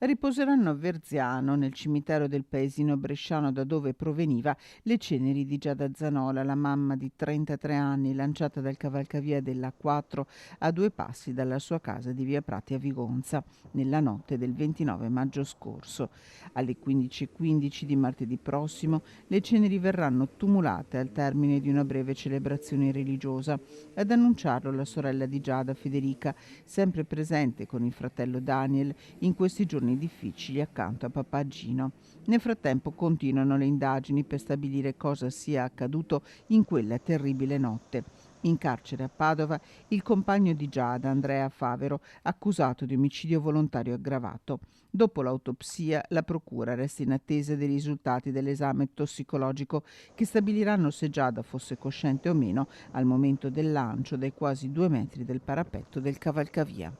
Riposeranno a Verziano, nel cimitero del paesino bresciano da dove proveniva, le ceneri di Giada Zanola, la mamma di 33 anni, lanciata dal cavalcavia della 4 a 2 passi dalla sua casa di via Prati a Vigonza, nella notte del 29 maggio scorso. Alle 15:15 di martedì prossimo le ceneri verranno tumulate al termine di una breve celebrazione religiosa. Ad annunciarlo la sorella di Giada, Federica, sempre presente con il fratello Daniel in questi giorni difficili accanto a papà Gino. Nel frattempo continuano le indagini per stabilire cosa sia accaduto in quella terribile notte. In carcere a Padova il compagno di Giada, Andrea Favero, accusato di omicidio volontario aggravato. Dopo l'autopsia, la procura resta in attesa dei risultati dell'esame tossicologico che stabiliranno se Giada fosse cosciente o meno al momento del lancio dai quasi 2 metri del parapetto del cavalcavia.